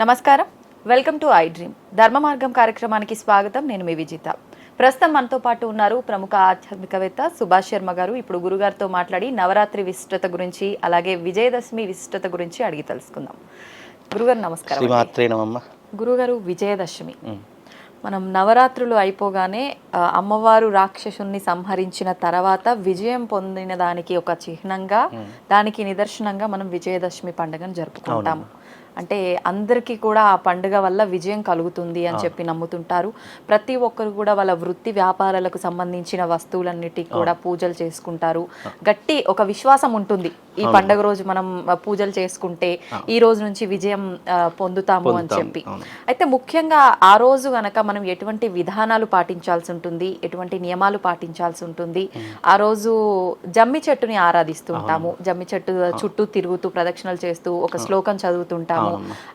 నమస్కారం, welcome to I dream ధర్మ మార్గం కార్యక్రమానికి స్వాగతం. నేను మీ విజిత. ప్రస్తుతం మనతో పాటు ఉన్నారు ప్రముఖ ఆధ్యాత్మికవేత్త సుభాష్ శర్మ గారు. ఇప్పుడు గురుగారితో మాట్లాడి నవరాత్రి విశిష్టత గురించి అలాగే విజయదశమి విశిష్టత గురించి అడిగి తెలుసుకుందాం. గురుగారు నమస్కారం. గురుగారు, విజయదశమి మనం నవరాత్రులు అయిపోగానే అమ్మవారు రాక్షసుని సంహరించిన తర్వాత విజయం పొందిన దానికి ఒక చిహ్నంగా, దానికి నిదర్శనంగా మనం విజయదశమి పండుగను జరుపుకుంటాము. అంటే అందరికీ కూడా ఆ పండుగ వల్ల విజయం కలుగుతుంది అని చెప్పి నమ్ముతుంటారు. ప్రతి ఒక్కరు కూడా వాళ్ళ వృత్తి వ్యాపారాలకు సంబంధించిన వస్తువులన్నిటికీ కూడా పూజలు చేసుకుంటారు. గట్టి ఒక విశ్వాసం ఉంటుంది, ఈ పండుగ రోజు మనం పూజలు చేసుకుంటే ఈ రోజు నుంచి విజయం పొందుతాము అని చెప్పి. అయితే ముఖ్యంగా ఆ రోజు గనక మనం ఎటువంటి విధానాలు పాటించాల్సి ఉంటుంది, ఎటువంటి నియమాలు పాటించాల్సి ఉంటుంది. ఆ రోజు జమ్మి చెట్టుని ఆరాధిస్తూ ఉంటాము. జమ్మి చెట్టు చుట్టూ తిరుగుతూ ప్రదక్షిణలు చేస్తూ ఒక శ్లోకం చదువుతుంటాము.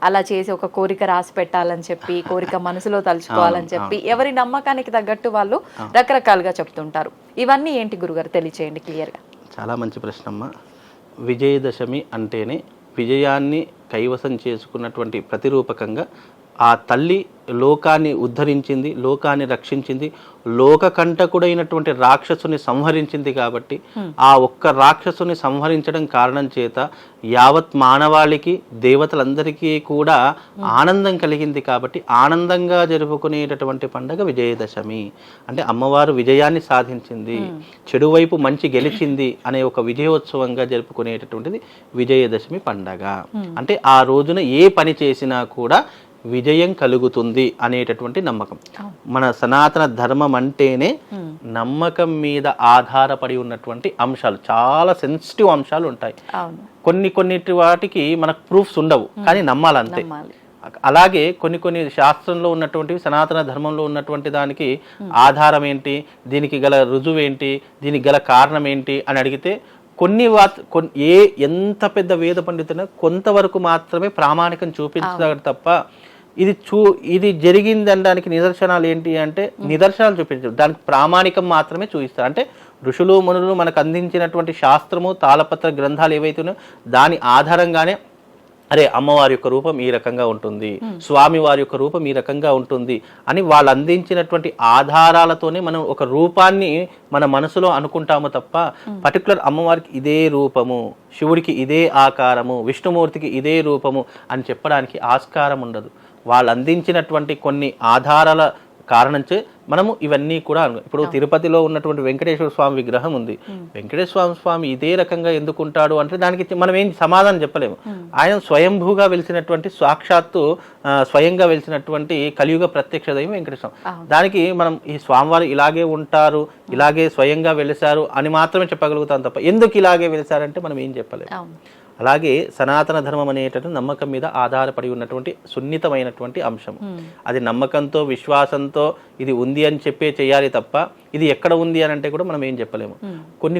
అలా చేసి ఒక కోరిక రాసి పెట్టాలని చెప్పి, కోరిక మనసులో తలుచుకోవాలని చెప్పి ఎవరి నమ్మకానికి తగ్గట్టు వాళ్ళు రకరకాలుగా చెప్తుంటారు. ఇవన్నీ ఏంటి గురుగారు, తెలియచేయండి క్లియర్ గా. చాలా మంచి ప్రశ్న అమ్మ. విజయదశమి అంటేనే విజయాన్ని కైవసం చేసుకున్నటువంటి ప్రతిరూపకంగా ఆ తల్లి లోకాన్ని ఉద్ధరించింది, లోకాన్ని రక్షించింది, లోకకంటకుడైనటువంటి రాక్షసుని సంహరించింది. కాబట్టి ఆ ఒక్క రాక్షసుని సంహరించడం కారణం చేత యావత్ మానవాళికి, దేవతలందరికీ కూడా ఆనందం కలిగింది. కాబట్టి ఆనందంగా జరుపుకునేటటువంటి పండుగ విజయదశమి. అంటే అమ్మవారు విజయాన్ని సాధించింది, చెడు వైపు మంచి గెలిచింది అనే ఒక విజయోత్సవంగా జరుపుకునేటటువంటిది విజయదశమి పండగ. అంటే ఆ రోజున ఏ పని చేసినా కూడా విజయం కలుగుతుంది అనేటటువంటి నమ్మకం. మన సనాతన ధర్మం అంటేనే నమ్మకం మీద ఆధారపడి ఉన్నటువంటి అంశాలు, చాలా సెన్సిటివ్ అంశాలు ఉంటాయి. కొన్నిటి వాటికి మనకు ప్రూఫ్స్ ఉండవు, కానీ నమ్మాలంతే. అలాగే కొన్ని శాస్త్రంలో ఉన్నటువంటివి, సనాతన ధర్మంలో ఉన్నటువంటి దానికి ఆధారం ఏంటి, దీనికి గల రుజువు ఏంటి, దీనికి గల కారణం ఏంటి అని అడిగితే ఎంత పెద్ద వేద పండితున్నా కొంతవరకు మాత్రమే ప్రామాణికం చూపించగలరు తప్ప ఇది జరిగింది అనడానికి నిదర్శనాలు ఏంటి అంటే నిదర్శనాలు చూపించారు, దానికి ప్రామాణికం మాత్రమే చూపిస్తారు. అంటే ఋషులు మునులు మనకు అందించినటువంటి శాస్త్రము, తాళపత్ర గ్రంథాలు ఏవైతే ఉన్నాయో దాని ఆధారంగానే అరే అమ్మవారి యొక్క రూపం ఈ రకంగా ఉంటుంది, స్వామి వారి యొక్క రూపం ఈ రకంగా ఉంటుంది అని వాళ్ళు అందించినటువంటి ఆధారాలతోనే మనం ఒక రూపాన్ని మన మనసులో అనుకుంటాము తప్ప పర్టికులర్ అమ్మవారికి ఇదే రూపము, శివుడికి ఇదే ఆకారము, విష్ణుమూర్తికి ఇదే రూపము అని చెప్పడానికి ఆస్కారం ఉండదు. వాళ్ళు అందించినటువంటి కొన్ని ఆధారాల కారణంచే మనము ఇవన్నీ కూడా ఇప్పుడు తిరుపతిలో ఉన్నటువంటి వెంకటేశ్వర స్వామి విగ్రహం ఉంది. వెంకటేశ్వర స్వామి ఇదే రకంగా ఎందుకుంటాడు అంటే దానికి మనం ఏం సమాధానం చెప్పలేము. ఆయన స్వయంభూగా వెలిసినటువంటి, సాక్షాత్తు స్వయంగా వెలిసినటువంటి కలియుగ ప్రత్యక్ష దైవం వెంకటేశ్వర. దానికి మనం ఈ స్వామివారు ఇలాగే ఉంటారు, ఇలాగే స్వయంగా వెలిసారు అని మాత్రమే చెప్పగలుగుతాం తప్ప ఎందుకు ఇలాగే వెలిసారంటే మనం ఏం చెప్పలేము. అలాగే సనాతన ధర్మం అనేటటువంటి నమ్మకం మీద ఆధారపడి ఉన్నటువంటి సున్నితమైనటువంటి అంశం. అది నమ్మకంతో, విశ్వాసంతో ఇది ఉంది అని చెప్పే చేయాలి తప్ప ఇది ఎక్కడ ఉంది అని అంటే కూడా మనం ఏం చెప్పలేము.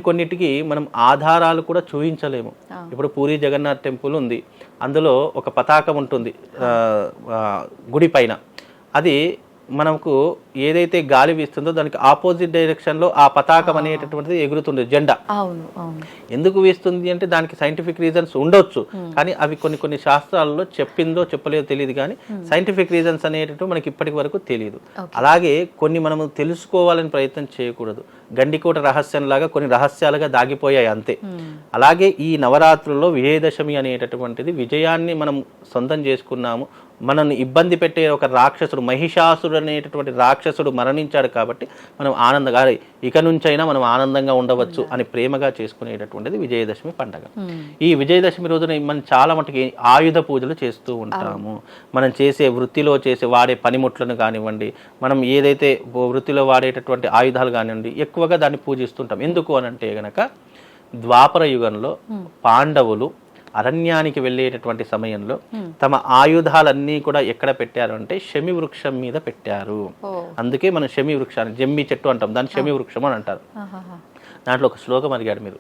కొన్నిటికి మనం ఆధారాలు కూడా చూపించలేము. ఇప్పుడు పూరి జగన్నాథ్ టెంపుల్ ఉంది, అందులో ఒక పతాకం ఉంటుంది గుడి పైన. అది మనకు ఏదైతే గాలి వీస్తుందో దానికి ఆపోజిట్ డైరెక్షన్ లో ఆ పతాకం అనేటటువంటిది ఎగురుతుంది, జెండా. ఎందుకు వీస్తుంది అంటే దానికి సైంటిఫిక్ రీజన్స్ ఉండొచ్చు, కానీ అవి కొన్ని శాస్త్రాలలో చెప్పిందో చెప్పలేదో తెలియదు. కానీ సైంటిఫిక్ రీజన్స్ అనేటటువంటి మనకి ఇప్పటి వరకు తెలియదు. అలాగే కొన్ని మనము తెలుసుకోవాలని ప్రయత్నం చేయకూడదు. గండికోట రహస్యం లాగా కొన్ని రహస్యాలుగా దాగిపోయాయి అంతే. అలాగే ఈ నవరాత్రుల్లో విజయదశమి అనేటటువంటిది విజయాన్ని మనం సొంతం చేసుకున్నాము. మనల్ని ఇబ్బంది పెట్టే ఒక రాక్షసుడు, మహిషాసుడు అనేటటువంటి రాక్షసుడు మరణించాడు కాబట్టి మనం ఆనందంగా ఇక నుంచైనా మనం ఆనందంగా ఉండవచ్చు అని ప్రేమగా చేసుకునేటటువంటిది విజయదశమి పండుగ. ఈ విజయదశమి రోజున మనం చాలా మటుకు ఆయుధ పూజలు చేస్తూ ఉంటాము. మనం చేసే వృత్తిలో వాడే పనిముట్లను కానివ్వండి, మనం ఏదైతే వృత్తిలో వాడేటటువంటి ఆయుధాలు కానివ్వండి, ఎక్కువగా దాన్ని పూజిస్తుంటాం. ఎందుకు అని అంటే గనక ద్వాపర యుగంలో పాండవులు అరణ్యానికి వెళ్ళేటటువంటి సమయంలో తమ ఆయుధాలన్నీ కూడా ఎక్కడ పెట్టారు అంటే శమి వృక్షం మీద పెట్టారు. అందుకే మనం శమి వృక్షాన్ని జమ్మి చెట్టు అంటాం, దాన్ని శమి వృక్షం అని అంటారు. దాంట్లో ఒక శ్లోకం అడిగాడు మీరు,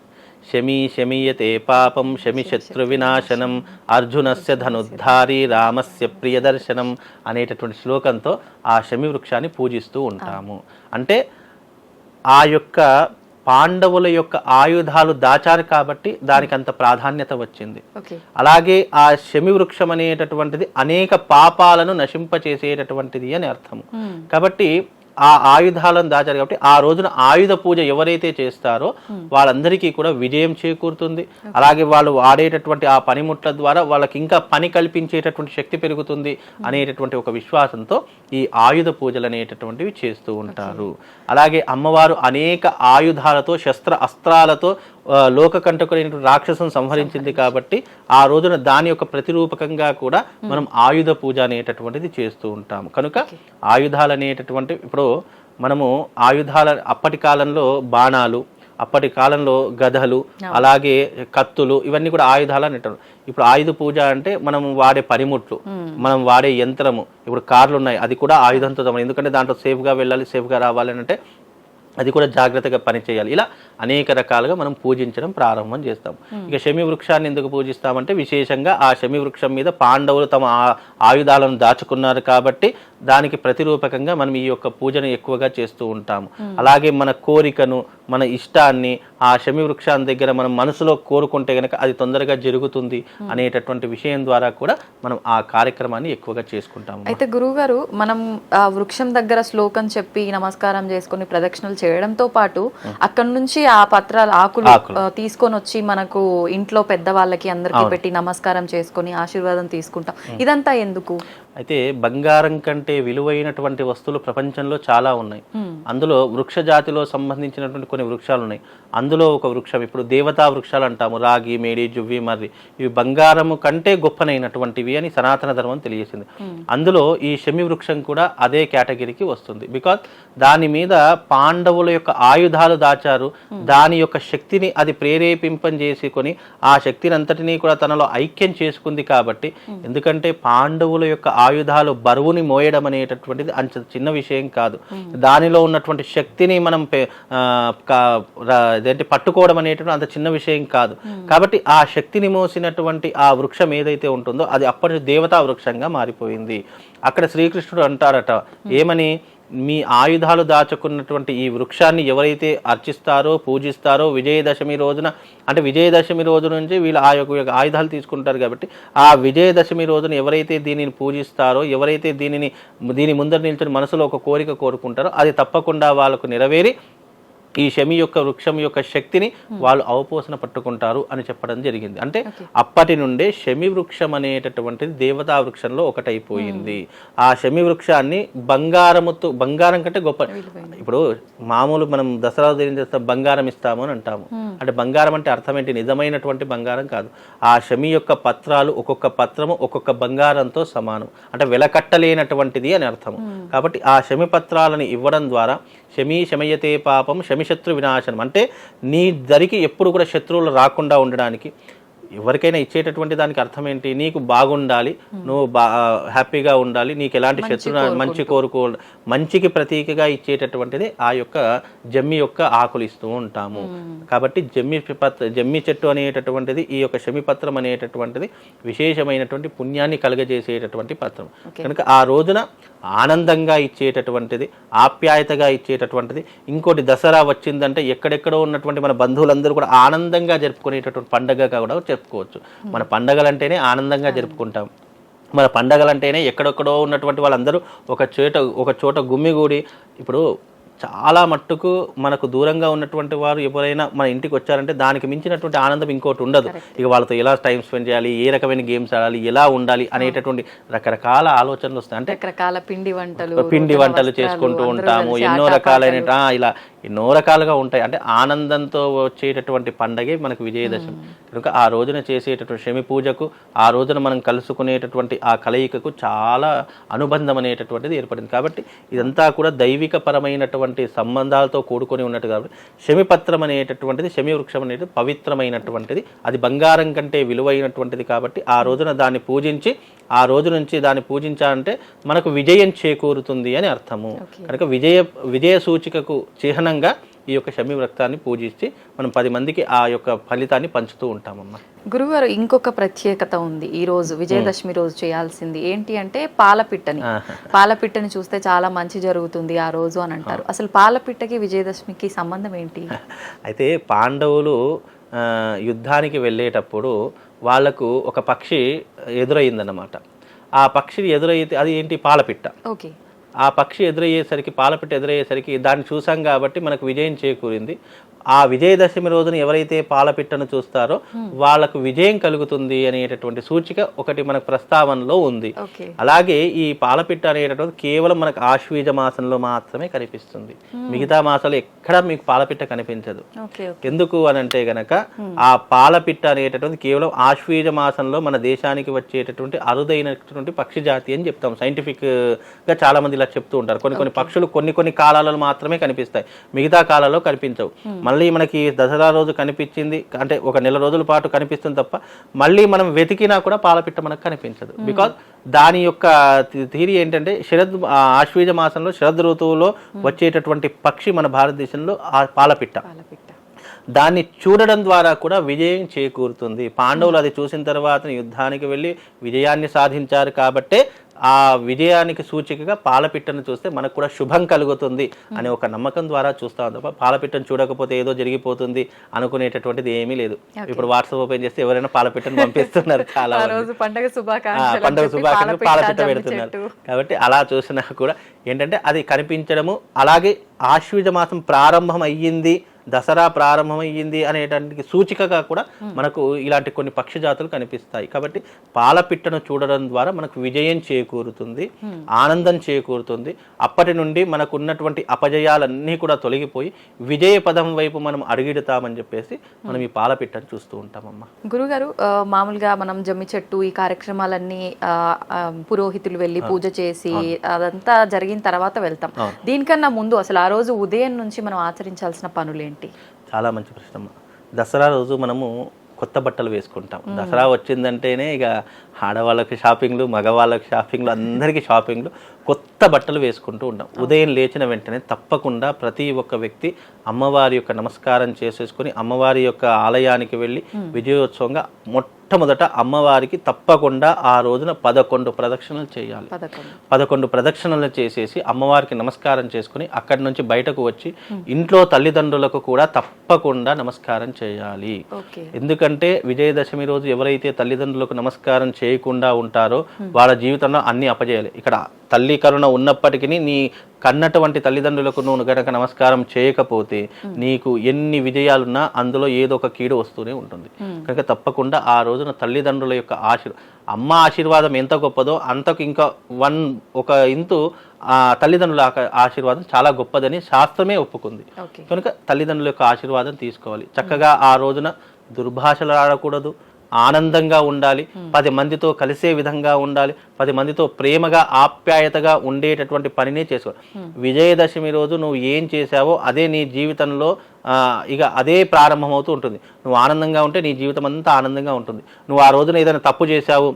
శమీయతే పాపం శమి శత్రు వినాశనం అర్జునస్య ధనుద్ధారి రామస్య ప్రియదర్శనం అనేటటువంటి శ్లోకంతో ఆ శమి వృక్షాన్ని పూజిస్తూ ఉంటాము. అంటే ఆ యొక్క పాండవుల యొక్క ఆయుధాలు దాచారు కాబట్టి దానికి అంత ప్రాధాన్యత వచ్చింది. ఓకే. అలాగే ఆ శమి వృక్షం అనేటటువంటిది అనేక పాపాలను నశింపచేసేటటువంటిది అని అర్థము. కాబట్టి ఆ ఆయుధాలను దాచారు కాబట్టి ఆ రోజున ఆయుధ పూజ ఎవరైతే చేస్తారో వాళ్ళందరికీ కూడా విజయం చేకూరుతుంది. అలాగే వాళ్ళు వాడేటటువంటి ఆ పనిముట్ల ద్వారా వాళ్ళకి ఇంకా పని కల్పించేటటువంటి శక్తి పెరుగుతుంది అనేటటువంటి ఒక విశ్వాసంతో ఈ ఆయుధ పూజలు అనేటటువంటివి చేస్తూ ఉంటారు. అలాగే అమ్మవారు అనేక ఆయుధాలతో శస్త్ర అస్త్రాలతో లోకకంటకులైన రాక్షసును సంహరించింది కాబట్టి ఆ రోజున దాని యొక్క ప్రతిరూపకంగా కూడా మనం ఆయుధ పూజ అనేటటువంటిది చేస్తూ ఉంటాము. కనుక ఆయుధాలు అనేటటువంటి ఇప్పుడు మనము ఆయుధాల అప్పటి కాలంలో బాణాలు, అప్పటి కాలంలో గదలు, అలాగే కత్తులు, ఇవన్నీ కూడా ఆయుధాలు అనేటారు. ఇప్పుడు ఆయుధ పూజ అంటే మనం వాడే పనిముట్లు, మనం వాడే యంత్రము, ఇప్పుడు కార్లు ఉన్నాయి, అది కూడా ఆయుధంతో, ఎందుకంటే దాంట్లో సేఫ్గా వెళ్ళాలి, సేఫ్గా రావాలి అంటే అది కూడా జాగ్రత్తగా పనిచేయాలి. ఇలా అనేక రకాలుగా మనం పూజించడం ప్రారంభం చేస్తాం. ఇక శమి వృక్షాన్ని ఎందుకు పూజిస్తామంటే విశేషంగా ఆ శమి వృక్షం మీద పాండవులు తమ ఆయుధాలను దాచుకున్నారు కాబట్టి దానికి ప్రతిరూపకంగా మనం ఈ యొక్క పూజను ఎక్కువగా చేస్తూ ఉంటాము. అలాగే మన కోరికను, మన ఇష్టాన్ని ఆ శమి వృక్షాన్ని దగ్గర మనం మనసులో కోరుకుంటే కనుక అది తొందరగా జరుగుతుంది అనేటటువంటి విషయం ద్వారా కూడా మనం ఆ కార్యక్రమాన్ని ఎక్కువగా చేసుకుంటాము. అయితే గురువుగారు, మనం ఆ వృక్షం దగ్గర శ్లోకం చెప్పి నమస్కారం చేసుకుని ప్రదక్షిణలు చేయడంతో పాటు అక్కడ నుంచి ఆ పత్రాలు ఆకులు తీసుకొని వచ్చి మనకు ఇంట్లో పెద్దవాళ్ళకి అందరికి పెట్టి నమస్కారం చేసుకొని ఆశీర్వాదం తీసుకుంటాం. ఇదంతా ఎందుకు? అయితే బంగారం కంటే విలువైనటువంటి వస్తువులు ప్రపంచంలో చాలా ఉన్నాయి. అందులో వృక్ష జాతిలో సంబంధించినటువంటి కొన్ని వృక్షాలు ఉన్నాయి. అందులో ఒక వృక్షం ఇప్పుడు దేవతా వృక్షాలు అంటాము, రాగి, మేడి, జువ్వి, మర్రి. ఇవి బంగారము కంటే గొప్పనైనటువంటివి అని సనాతన ధర్మం తెలియజేసింది. అందులో ఈ శమి వృక్షం కూడా అదే కేటగిరీకి వస్తుంది. బికాజ్ దాని మీద పాండవుల యొక్క ఆయుధాలు దాచారు, దాని యొక్క శక్తిని అది ప్రేరేపింపజేసుకొని ఆ శక్తిని అంతటినీ కూడా తనలో ఐక్యం చేసుకుంది కాబట్టి. ఎందుకంటే పాండవుల యొక్క ఆయుధాలు బరువుని మోయడం అనేటటువంటిది అంత చిన్న విషయం కాదు. దానిలో ఉన్నటువంటి శక్తిని మనం పట్టుకోవడం అనేటువంటి అంత చిన్న విషయం కాదు. కాబట్టి ఆ శక్తిని మోసినటువంటి ఆ వృక్షం ఏదైతే ఉంటుందో అది అప్పటి దేవతా వృక్షంగా మారిపోయింది. అక్కడ శ్రీకృష్ణుడు అంటారట ఏమని, మీ ఆయుధాలు దాచుకున్నటువంటి ఈ వృక్షాన్ని ఎవరైతే అర్చిస్తారో, పూజిస్తారో విజయదశమి రోజున, అంటే విజయదశమి రోజు నుంచి వీళ్ళు ఆ యొక్క ఆయుధాలు తీసుకుంటారు కాబట్టి ఆ విజయదశమి రోజున ఎవరైతే దీనిని పూజిస్తారో, ఎవరైతే దీని ముందర నిల్చుని మనసులో ఒక కోరిక కోరుకుంటారో అది తప్పకుండా వాళ్ళకు నెరవేరి ఈ శమి యొక్క వృక్షం యొక్క శక్తిని వాళ్ళు అవపోసన పట్టుకుంటారు అని చెప్పడం జరిగింది. అంటే అప్పటి నుండే శమి వృక్షం అనేటటువంటిది దేవతా వృక్షంలో ఒకటైపోయింది. ఆ శమి వృక్షాన్ని బంగారం కంటే గొప్ప. ఇప్పుడు మామూలు మనం దసరా చేస్తే బంగారం ఇస్తాము అని అంటాము. అంటే బంగారం అంటే అర్థం ఏంటి? నిజమైనటువంటి బంగారం కాదు. ఆ శమి యొక్క పత్రాలు ఒక్కొక్క పత్రము ఒక్కొక్క బంగారంతో సమానం, అంటే వెలకట్టలేనటువంటిది అని అర్థము. కాబట్టి ఆ శమి పత్రాలను ఇవ్వడం ద్వారా శమయతే పాపం శమిశత్రు వినాశనం, అంటే నీ దరికి ఎప్పుడు కూడా శత్రువులు రాకుండా ఉండడానికి ఎవరికైనా ఇచ్చేటటువంటి దానికి అర్థం ఏంటి? నీకు బాగుండాలి, నువ్వు హ్యాపీగా ఉండాలి, నీకు ఎలాంటి శత్రు మంచి మంచికి ప్రతీకగా ఇచ్చేటటువంటిది ఆ యొక్క జమ్మి యొక్క ఆకులు ఇస్తూ ఉంటాము. కాబట్టి జమ్మి చెట్టు అనేటటువంటిది, ఈ యొక్క శమిపత్రం అనేటటువంటిది విశేషమైనటువంటి పుణ్యాన్ని కలుగజేసేటటువంటి పత్రం. కనుక ఆ రోజున ఆనందంగా ఇచ్చేటటువంటిది, ఆప్యాయతగా ఇచ్చేటటువంటిది. ఇంకోటి దసరా వచ్చిందంటే ఎక్కడెక్కడో ఉన్నటువంటి మన బంధువులందరూ కూడా ఆనందంగా జరుపుకునేటటువంటి పండుగగా కూడా చెప్పుకోవచ్చు. మన పండగలంటేనే ఆనందంగా జరుపుకుంటాం. మన పండగలంటేనే ఎక్కడెక్కడో ఉన్నటువంటి వాళ్ళందరూ ఒక చోట గుమ్మిగూడి. ఇప్పుడు చాలా మట్టుకు మనకు దూరంగా ఉన్నటువంటి వారు ఎవరైనా మన ఇంటికి వచ్చారంటే దానికి మించినటువంటి ఆనందం ఇంకోటి ఉండదు. ఇక వాళ్ళతో ఎలా టైం స్పెండ్ చేయాలి, ఏ రకమైన గేమ్స్ ఆడాలి, ఎలా ఉండాలి అనేటటువంటి రకరకాల ఆలోచనలు వస్తాయి. అంటే రకరకాల పిండి వంటలు చేసుకుంటూ ఉంటాము, ఎన్నో రకాలుగా ఉంటాయి. అంటే ఆనందంతో వచ్చేటటువంటి పండగే మనకు విజయదశమి. కనుక ఆ రోజున చేసేటటువంటి శమి పూజకు, ఆ రోజున మనం కలుసుకునేటటువంటి ఆ కలయికకు చాలా అనుబంధం అనేటటువంటిది ఏర్పడింది. కాబట్టి ఇదంతా కూడా దైవిక పరమైనటువంటి సంబంధాలతో కూడుకొని ఉన్నట్టు. కాబట్టి శమిపత్రం అనేటటువంటిది, శమి వృక్షం అనేది పవిత్రమైనటువంటిది, అది బంగారం కంటే విలువైనటువంటిది. కాబట్టి ఆ రోజున దాన్ని పూజించి, ఆ రోజు నుంచి దాన్ని పూజించాలంటే మనకు విజయం చేకూరుతుంది అని అర్థము. కనుక విజయ సూచికకు చిహ్నంగా ఈ యొక్క షమి వృక్షాన్ని పూజించి మనం 10 మందికి ఆ యొక్క ఫలితాన్ని పంచుతూ ఉంటామమ్మా. గురుగారు ఇంకొక ప్రత్యేకత ఉంది ఈ రోజు విజయదశమి రోజు చేయాల్సింది ఏంటి అంటే పాలపిట్టని చూస్తే చాలా మంచి జరుగుతుంది ఆ రోజు అని అంటారు. అసలు పాలపిట్టకి విజయదశమికి సంబంధం ఏంటి? అయితే పాండవులు యుద్ధానికి వెళ్ళేటప్పుడు వాళ్లకు ఒక పక్షి ఎదురయ్యిందన్నమాట. ఆ పక్షి ఎదురైతే అది ఏంటి? పాలపిట్ట. ఓకే. ఆ పక్షి ఎదురయ్యేసరికి, పాలపిట్ట ఎదురయ్యేసరికి దాన్ని చూసాం కాబట్టి మనకు విజయం చేకూరింది. ఆ విజయదశమి రోజున ఎవరైతే పాలపిట్టను చూస్తారో వాళ్ళకు విజయం కలుగుతుంది అనేటటువంటి సూచిక ఒకటి మనకు ప్రస్తావనలో ఉంది. అలాగే ఈ పాలపిట్ట అనేటటువంటి కేవలం మనకు ఆశ్వీజ మాసంలో మాత్రమే కనిపిస్తుంది. మిగతా మాసాలు ఎక్కడ మీకు పాలపిట్ట కనిపించదు. ఎందుకు అని అంటే గనక ఆ పాలపిట్ట అనేటటువంటి కేవలం ఆశ్వీజ మాసంలో మన దేశానికి వచ్చేటటువంటి అరుదైనటువంటి పక్షి జాతి అని చెప్తాం. సైంటిఫిక్ గా చాలా మంది ఇలా చెప్తూ ఉంటారు. కొన్ని పక్షులు కొన్ని కాలాలలో మాత్రమే కనిపిస్తాయి, మిగతా కాలాల్లో కనిపించవు. మళ్ళీ మనకి దసరా రోజు కనిపించింది అంటే ఒక నెల రోజుల పాటు కనిపిస్తుంది తప్ప మళ్ళీ మనం వెతికినా కూడా పాలపిట్ట మనకు కనిపించదు. బికాజ్ దాని యొక్క థియరీ ఏంటంటే ఆశ్వీజ మాసంలో శరద్ ఋతువులో వచ్చేటటువంటి పక్షి మన భారతదేశంలో ఆ పాలపిట్ట. దాన్ని చూడడం ద్వారా కూడా విజయం చేకూరుతుంది. పాండవులు అది చూసిన తర్వాత యుద్ధానికి వెళ్ళి విజయాన్ని సాధించారు కాబట్టే ఆ విజయానికి సూచికగా పాలపిట్టను చూస్తే మనకు కూడా శుభం కలుగుతుంది అనే ఒక నమ్మకం ద్వారా చూస్తాం తప్ప పాలపిట్టను చూడకపోతే ఏదో జరిగిపోతుంది అనుకునేటటువంటిది ఏమీ లేదు. ఇప్పుడు వాట్సాప్ ఓపెన్ చేస్తే ఎవరైనా పాలపిట్టను పంపిస్తున్నారు, చాలా పండుగ శుభాకాంక్షలు పాలపిట్ట పెడుతున్నారు. కాబట్టి అలా చూసినా కూడా ఏంటంటే అది కనిపించడము, అలాగే ఆశ్వీజ మాసం ప్రారంభం అయ్యింది, దసరా ప్రారంభమయ్యింది అనేటానికి సూచికగా కూడా మనకు ఇలాంటి కొన్ని పక్షి జాతులు కనిపిస్తాయి. కాబట్టి పాలపిట్టను చూడడం ద్వారా మనకు విజయం చేకూరుతుంది, ఆనందం చేకూరుతుంది. అప్పటి నుండి మనకు ఉన్నటువంటి అపజయాలన్నీ కూడా తొలగిపోయి విజయ పదం వైపు మనం అడుగిడతామని చెప్పేసి మనం ఈ పాలపిట్టను చూస్తూ ఉంటామమ్మా. గురుగారు, మామూలుగా మనం జమ్మి చెట్టు ఈ కార్యక్రమాలన్నీ పురోహితులు వెళ్ళి పూజ చేసి అదంతా జరిగిన తర్వాత వెళ్తాం. దీనికన్నా ముందు అసలు ఆ రోజు ఉదయం నుంచి మనం ఆచరించాల్సిన పనులు ఏంటి? చాలా మంచి ప్రశ్న. దసరా రోజు మనము కొత్త బట్టలు వేసుకుంటాం. దసరా వచ్చిందంటేనే ఇక ఆడవాళ్ళకి షాపింగ్లు, మగవాళ్ళకి షాపింగ్లు, అందరికీ షాపింగ్లు, కొత్త బట్టలు వేసుకుంటూ ఉంటాం. ఉదయం లేచిన వెంటనే తప్పకుండా ప్రతి ఒక్క వ్యక్తి అమ్మవారి యొక్క నమస్కారం చేసేసుకొని అమ్మవారి యొక్క ఆలయానికి వెళ్ళి విజయోత్సవంగా మొట్టమొదట అమ్మవారికి తప్పకుండా ఆ రోజున 11 ప్రదక్షిణలు చేయాలి. 11 ప్రదక్షిణలు చేసేసి అమ్మవారికి నమస్కారం చేసుకుని అక్కడి నుంచి బయటకు వచ్చి ఇంట్లో తల్లిదండ్రులకు కూడా తప్పకుండా నమస్కారం చేయాలి. ఎందుకంటే విజయదశమి రోజు ఎవరైతే తల్లిదండ్రులకు నమస్కారం చేయకుండా ఉంటారో వాళ్ళ జీవితంలో అన్ని అపజయాలి. ఇక్కడ తల్లి కరుణ ఉన్నప్పటికీ నీ కన్నటువంటి తల్లిదండ్రులకు నువ్వు గనక నమస్కారం చేయకపోతే నీకు ఎన్ని విజయాలున్నా అందులో ఏదో ఒక కీడు వస్తూనే ఉంటుంది. కనుక తప్పకుండా ఆ రోజున తల్లిదండ్రుల యొక్క అమ్మ ఆశీర్వాదం ఎంత గొప్పదో అంతకు ఇంకా ఒక ఇంతు ఆ తల్లిదండ్రుల ఆశీర్వాదం చాలా గొప్పదని శాస్త్రమే ఒప్పుకుంది. కనుక తల్లిదండ్రుల యొక్క ఆశీర్వాదం తీసుకోవాలి. చక్కగా ఆ రోజున దుర్భాషలు ఆడకూడదు, ఆనందంగా ఉండాలి, 10 మందితో కలిసే విధంగా ఉండాలి, 10 మందితో ప్రేమగా ఆప్యాయతగా ఉండేటటువంటి పనినే చేసుకోవాలి. విజయదశమి రోజు నువ్వు ఏం చేశావో అదే నీ జీవితంలో ఇక అదే ప్రారంభమవుతూ ఉంటుంది. నువ్వు ఆనందంగా ఉంటే నీ జీవితం అంతా ఆనందంగా ఉంటుంది. నువ్వు ఆ రోజున ఏదైనా తప్పు చేశావు,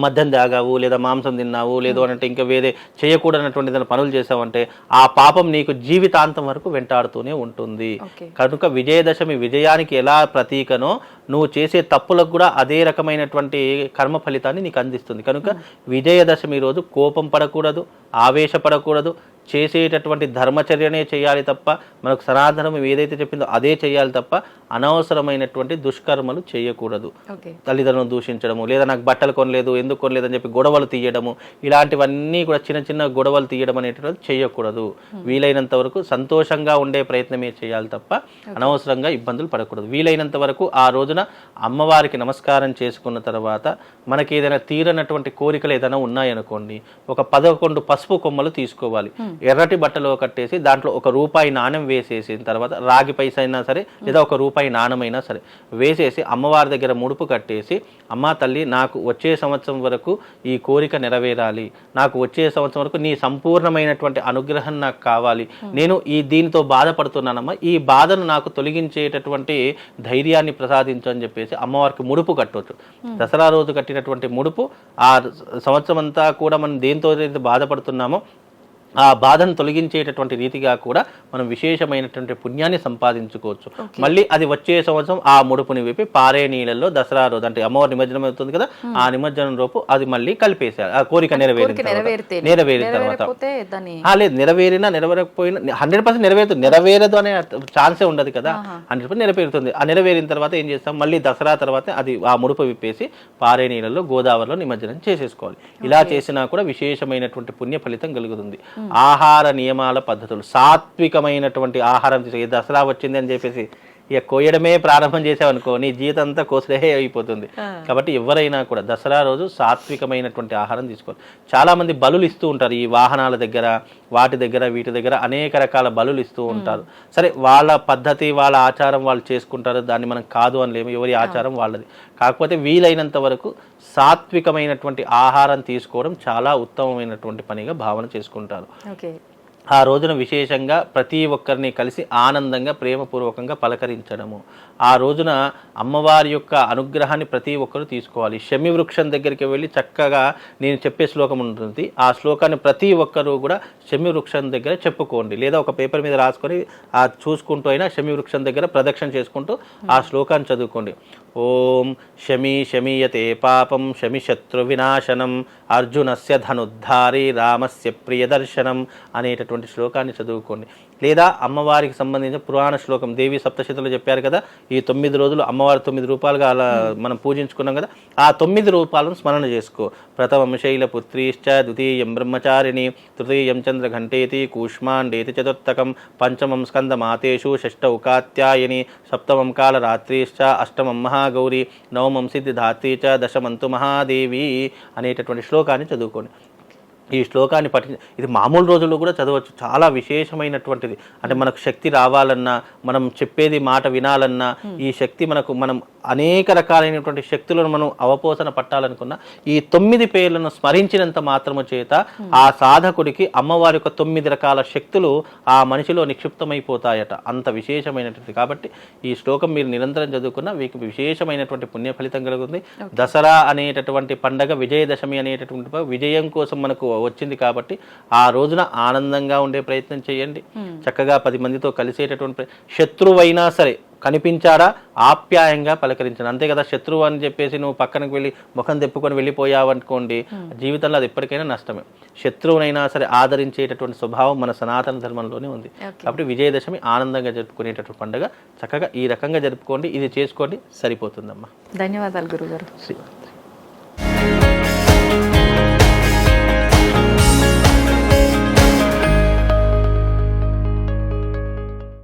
మద్యం తాగావు లేదా మాంసం తిన్నావు లేదు అంటే ఇంకా వేరే చేయకూడనటువంటి ఏదైనా పనులు చేసావంటే ఆ పాపం నీకు జీవితాంతం వరకు వెంటాడుతూనే ఉంటుంది. కనుక విజయదశమి విజయానికి ఎలా ప్రతీకనో నువ్వు చేసే తప్పులకు కూడా అదే రకమైనటువంటి కర్మ ఫలితాన్ని నీకు అందిస్తుంది. కనుక విజయదశమి రోజు కోపం పడకూడదు, ఆవేశపడకూడదు, చేసేటటువంటి ధర్మచర్యనే చేయాలి తప్ప మనకు సనాతనం ఏదైతే చెప్పిందో అదే చేయాలి తప్ప అనవసరమైనటువంటి దుష్కర్మలు చేయకూడదు. తల్లిదండ్రులను దూషించడము లేదా నాకు బట్టలు కొనలేదు ఎందుకు కొనలేదు అని చెప్పి గొడవలు తీయడము, ఇలాంటివన్నీ కూడా చిన్న చిన్న గొడవలు తీయడం అనేటువంటిది చేయకూడదు. వీలైనంత వరకు సంతోషంగా ఉండే ప్రయత్నమే చేయాలి తప్ప అనవసరంగా ఇబ్బందులు పడకూడదు. వీలైనంత వరకు ఆ రోజున అమ్మవారికి నమస్కారం చేసుకున్న తర్వాత మనకి ఏదైనా తీరనటువంటి కోరికలు ఏదైనా ఉన్నాయనుకోండి, ఒక 11 పసుపు కొమ్మలు తీసుకోవాలి, ఎర్రటి బట్టలో కట్టేసి దాంట్లో ₹1 నాణెం వేసేసిన తర్వాత రాగి పైసా అయినా సరే లేదా ₹1 నాణెమైనా సరే వేసేసి అమ్మవారి దగ్గర ముడుపు కట్టేసి, అమ్మా తల్లి నాకు వచ్చే సంవత్సరం వరకు ఈ కోరిక నెరవేరాలి, నాకు వచ్చే సంవత్సరం వరకు నీ సంపూర్ణమైనటువంటి అనుగ్రహం నాకు కావాలి, నేను దీనితో బాధపడుతున్నానమ్మా, ఈ బాధను నాకు తొలగించేటటువంటి ధైర్యాన్ని ప్రసాదించు అని చెప్పేసి అమ్మవారికి ముడుపు కట్టవచ్చు. దసరా రోజు కట్టినటువంటి ముడుపు ఆ సంవత్సరం అంతా కూడా మనం దేంతో బాధపడుతున్నామో ఆ బాధను తొలగించేటటువంటి రీతిగా కూడా మనం విశేషమైనటువంటి పుణ్యాన్ని సంపాదించుకోవచ్చు. మళ్ళీ అది వచ్చే సంవత్సరం ఆ ముడుపుని విప్పి పారే నీళ్ళల్లో దసరా రోజు అంటే అమ్మవారి నిమజ్జనం అవుతుంది కదా, ఆ నిమజ్జనం రూపు అది మళ్ళీ కలిపేసేయాలి. ఆ కోరిక నెరవేరిన తర్వాత లేదు, నెరవేరకపోయినా 100% నెరవేరుతుంది. నెరవేరదు అనే ఛాన్సే ఉండదు కదా, 100% నెరవేరుతుంది. ఆ నెరవేరిన తర్వాత ఏం చేస్తాం, మళ్ళీ దసరా తర్వాత అది ఆ ముడుపు విప్పేసి పారే నీళ్ళలో గోదావరిలో నిమజ్జనం చేసేసుకోవాలి. ఇలా చేసినా కూడా విశేషమైనటువంటి పుణ్య ఫలితం కలుగుతుంది. ఆహార నియమాల పద్ధతులు, సాత్వికమైనటువంటి ఆహారం తీసు. దసరా వచ్చింది అని చెప్పేసి ఇక కోయడమే ప్రారంభం చేసావనుకో నీ జీవితం అంతా కోసరే అయిపోతుంది. కాబట్టి ఎవరైనా కూడా దసరా రోజు సాత్వికమైనటువంటి ఆహారం తీసుకోవాలి. చాలా మంది బలులు ఇస్తూ ఉంటారు ఈ వాహనాల దగ్గర, వాటి దగ్గర, వీటి దగ్గర అనేక రకాల బలులు ఇస్తూ ఉంటారు. సరే, వాళ్ళ పద్ధతి, వాళ్ళ ఆచారం వాళ్ళు చేసుకుంటారు, దాన్ని మనం కాదు అని లేము, ఎవరి ఆచారం వాళ్ళది. కాకపోతే వీలైనంత వరకు సాత్వికమైనటువంటి ఆహారం తీసుకోవడం చాలా ఉత్తమమైనటువంటి పనిగా భావన చేసుకుంటారు. ఆ రోజున విశేషంగా ప్రతి ఒక్కరిని కలిసి ఆనందంగా ప్రేమపూర్వకంగా పలకరించడము. ఆ రోజున అమ్మవారి యొక్క అనుగ్రహాన్ని ప్రతి ఒక్కరు తీసుకోవాలి. శమి వృక్షం దగ్గరికి వెళ్ళి చక్కగా నేను చెప్పే శ్లోకం ఉంటుంది, ఆ శ్లోకాన్ని ప్రతి ఒక్కరూ కూడా శమి వృక్షం దగ్గర చెప్పుకోండి, లేదా ఒక పేపర్ మీద రాసుకొని ఆ చూసుకుంటూ అయినా శమి వృక్షం దగ్గర ప్రదక్షిణ చేసుకుంటూ ఆ శ్లోకాన్ని చదువుకోండి. ఓం శమి శమీయతే పాపం శమి శత్రు వినాశనం అర్జునస్య ధనుద్ధారి రామస్య ప్రియదర్శనం అనేటటువంటి శ్లోకాన్ని చదువుకోండి. లేదా అమ్మవారికి సంబంధించిన పురాణ శ్లోకం దేవి సప్తశతిలో చెప్పారు కదా, ఈ 9 రోజులు అమ్మవారి 9 రూపాలుగా అలా మనం పూజించుకున్నాం కదా, ఆ 9 రూపాలను స్మరణ చేసుకో. ప్రథమం శైలపుత్రీశ్చ, ద్వితీయం బ్రహ్మచారిణి, తృతీయం చంద్రఘంటేతి, కూష్మాండేతి చతుర్థకం, పంచమం స్కందమాతేషు, షష్టౌ కాత్యాయని, సప్తమం కాళరాత్రీశ్చ, అష్టమం మహాగౌరి, నవమం సిద్ధిదాత్రీ చ, దశమంతు మహాదేవి అనేటటువంటి శ్లోకాన్ని చదువుకోండి. ఈ శ్లోకాన్ని ఇది మామూలు రోజుల్లో కూడా చదవచ్చు, చాలా విశేషమైనటువంటిది. అంటే మనకు శక్తి రావాలన్నా, మనం చెప్పేది మాట వినాలన్నా, ఈ శక్తి మనం అనేక రకాలైనటువంటి శక్తులను మనం అవపోసన పట్టాలనుకున్నా ఈ 9 పేర్లను స్మరించినంత మాత్రము చేత ఆ సాధకుడికి అమ్మవారి యొక్క 9 రకాల శక్తులు ఆ మనిషిలో నిక్షిప్తమైపోతాయట. అంత విశేషమైనటువంటి కాబట్టి ఈ శ్లోకం మీరు నిరంతరం చదువుకున్నా మీకు విశేషమైనటువంటి పుణ్య ఫలితం కలుగుతుంది. దసరా అనేటటువంటి పండగ, విజయదశమి అనేటటువంటి విజయం కోసం మనకు వచ్చింది కాబట్టి ఆ రోజున ఆనందంగా ఉండే ప్రయత్నం చేయండి. చక్కగా 10 మందితో కలిసేటటువంటి, శత్రువైనా సరే కనిపించారా ఆప్యాయంగా పలకరించండి. అంతే కదా, శత్రువు అని చెప్పేసి నువ్వు పక్కనకి వెళ్ళి ముఖం తెప్పుకొని వెళ్ళిపోయావనుకోండి, జీవితంలో అది ఎప్పటికైనా నష్టమే. శత్రువునైనా సరే ఆదరించేటటువంటి స్వభావం మన సనాతన ధర్మంలోనే ఉంది. కాబట్టి విజయదశమి ఆనందంగా జరుపుకునేటటువంటి పండుగ. చక్కగా ఈ రకంగా జరుపుకోండి, ఇది చేసుకోండి, సరిపోతుందమ్మా. ధన్యవాదాలు గురుగారు.